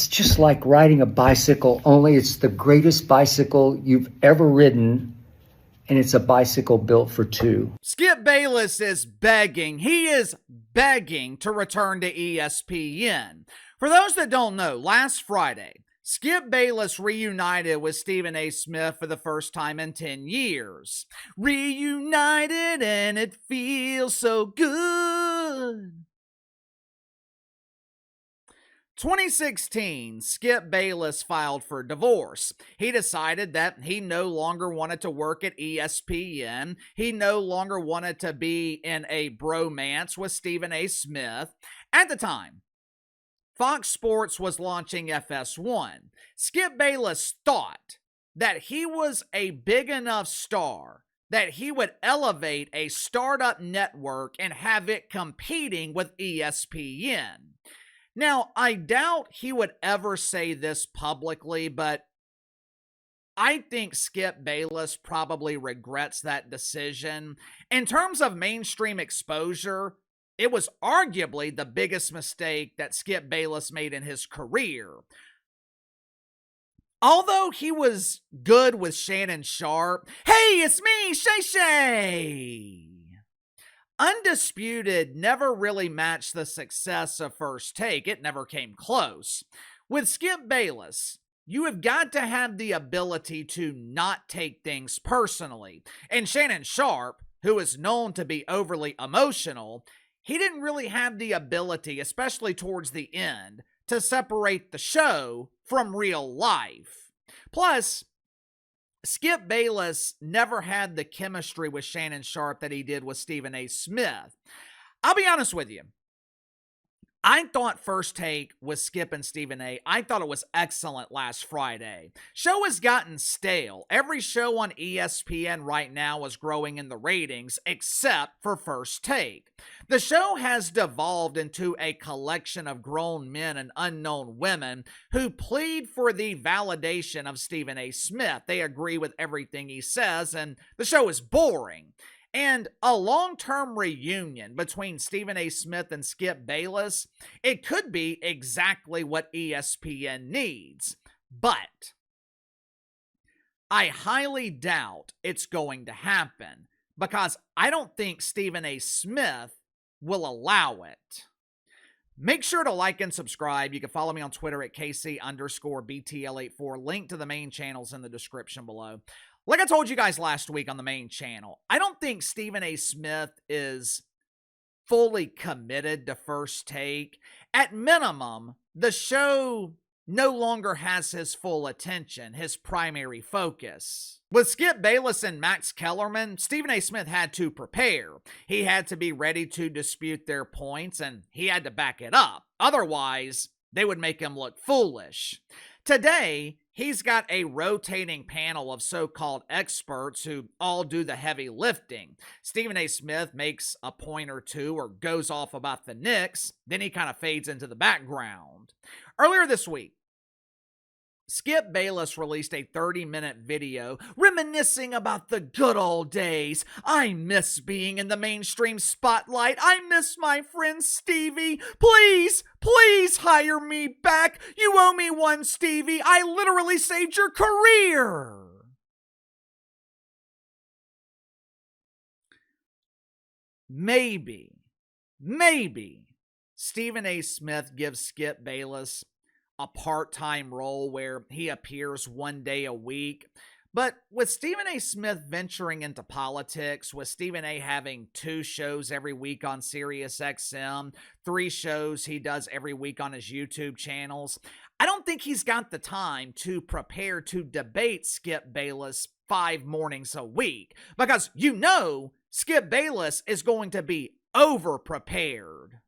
It's just like riding a bicycle, only it's the greatest bicycle you've ever ridden, and it's a bicycle built for two. Skip Bayless is begging. He is begging to return to ESPN. For those that don't know, last Friday, Skip Bayless reunited with Stephen A. Smith for the first time in 10 years. Reunited and it feels so good. 2016, Skip Bayless filed for divorce. He decided that he no longer wanted to work at ESPN. He no longer wanted to be in a bromance with Stephen A. Smith. At the time, Fox Sports was launching FS1. Skip Bayless thought that he was a big enough star that he would elevate a startup network and have it competing with ESPN. Now, I doubt he would ever say this publicly, but I think Skip Bayless probably regrets that decision. In terms of mainstream exposure, it was arguably the biggest mistake that Skip Bayless made in his career. Although he was good with Shannon Sharpe, hey, it's me, Shay Shay! Undisputed never really matched the success of First Take. It never came close. With Skip Bayless, you have got to have the ability to not take things personally. And Shannon Sharpe, who is known to be overly emotional, he didn't really have the ability, especially towards the end, to separate the show from real life. Plus, Skip Bayless never had the chemistry with Shannon Sharpe that he did with Stephen A. Smith. I'll be honest with you. I thought First Take with Skip and Stephen A. I thought it was excellent last Friday. Show has gotten stale. Every show on ESPN right now is growing in the ratings except for First Take. The show has devolved into a collection of grown men and unknown women who plead for the validation of Stephen A. Smith. They agree with everything he says, and the show is boring. And a long-term reunion between Stephen A. Smith and Skip Bayless, it could be exactly what ESPN needs. But I highly doubt it's going to happen because I don't think Stephen A. Smith will allow it. Make sure to like and subscribe. You can follow me on Twitter at KC_BTL84. Link to the main channels in the description below. Like I told you guys last week on the main channel, I don't think Stephen A. Smith is fully committed to First Take. At minimum, the show no longer has his full attention, his primary focus. With Skip Bayless and Max Kellerman, Stephen A. Smith had to prepare. He had to be ready to dispute their points, and he had to back it up. Otherwise, they would make him look foolish. Today, he's got a rotating panel of so-called experts who all do the heavy lifting. Stephen A. Smith makes a point or two or goes off about the Knicks, then he kind of fades into the background. Earlier this week, Skip Bayless released a 30-minute video reminiscing about the good old days. I miss being in the mainstream spotlight. I miss my friend Stevie. Please, please hire me back. You owe me one, Stevie. I literally saved your career. Maybe Stephen A. Smith gives Skip Bayless a part-time role where he appears one day a week. But with Stephen A. Smith venturing into politics, with Stephen A. having 2 shows every week on Sirius XM, 3 shows he does every week on his YouTube channels, I don't think he's got the time to prepare to debate Skip Bayless 5 mornings a week. Because you know Skip Bayless is going to be over-prepared.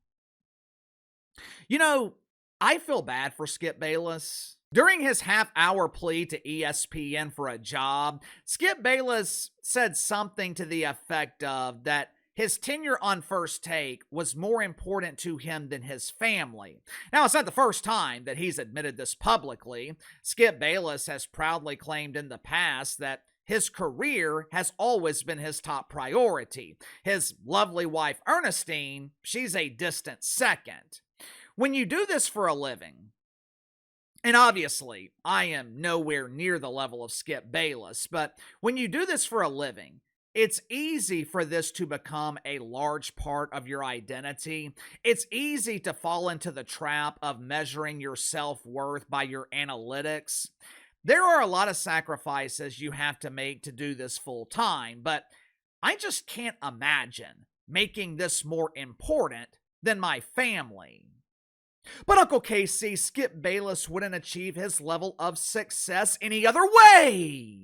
You know, I feel bad for Skip Bayless. During his half-hour plea to ESPN for a job, Skip Bayless said something to the effect of that his tenure on First Take was more important to him than his family. Now, it's not the first time that he's admitted this publicly. Skip Bayless has proudly claimed in the past that his career has always been his top priority. His lovely wife, Ernestine, she's a distant second. When you do this for a living, And obviously, I am nowhere near the level of Skip Bayless, but when you do this for a living, it's easy for this to become a large part of your identity. It's easy to fall into the trap of measuring your self worth by your analytics. There are a lot of sacrifices you have to make to do this full time, but I just can't imagine making this more important than my family. But Uncle Casey, Skip Bayless wouldn't achieve his level of success any other way.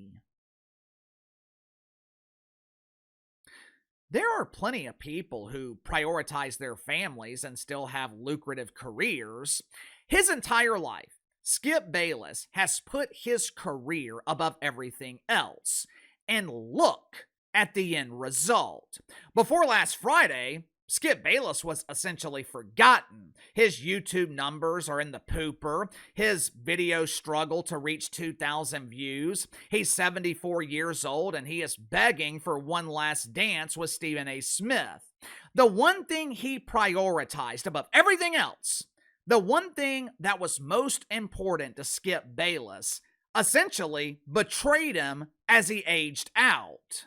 There are plenty of people who prioritize their families and still have lucrative careers. His entire life, Skip Bayless has put his career above everything else. And look at the end result. Before last Friday, Skip Bayless was essentially forgotten. His YouTube numbers are in the pooper. His videos struggle to reach 2,000 views. He's 74 years old and he is begging for one last dance with Stephen A. Smith. The one thing he prioritized above everything else, the one thing that was most important to Skip Bayless, essentially betrayed him as he aged out.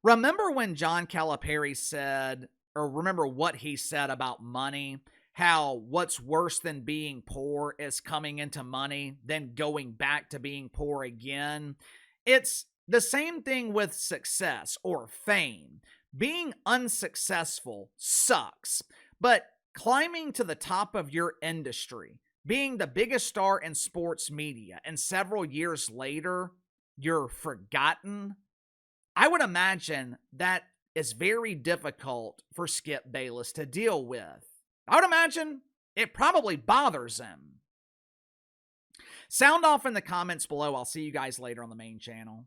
Remember when John Calipari said, or remember what he said about money? How what's worse than being poor is coming into money, then going back to being poor again. It's the same thing with success or fame. Being unsuccessful sucks, but climbing to the top of your industry, being the biggest star in sports media, and several years later, you're forgotten. I would imagine that is very difficult for Skip Bayless to deal with. I would imagine it probably bothers him. Sound off in the comments below. I'll see you guys later on the main channel.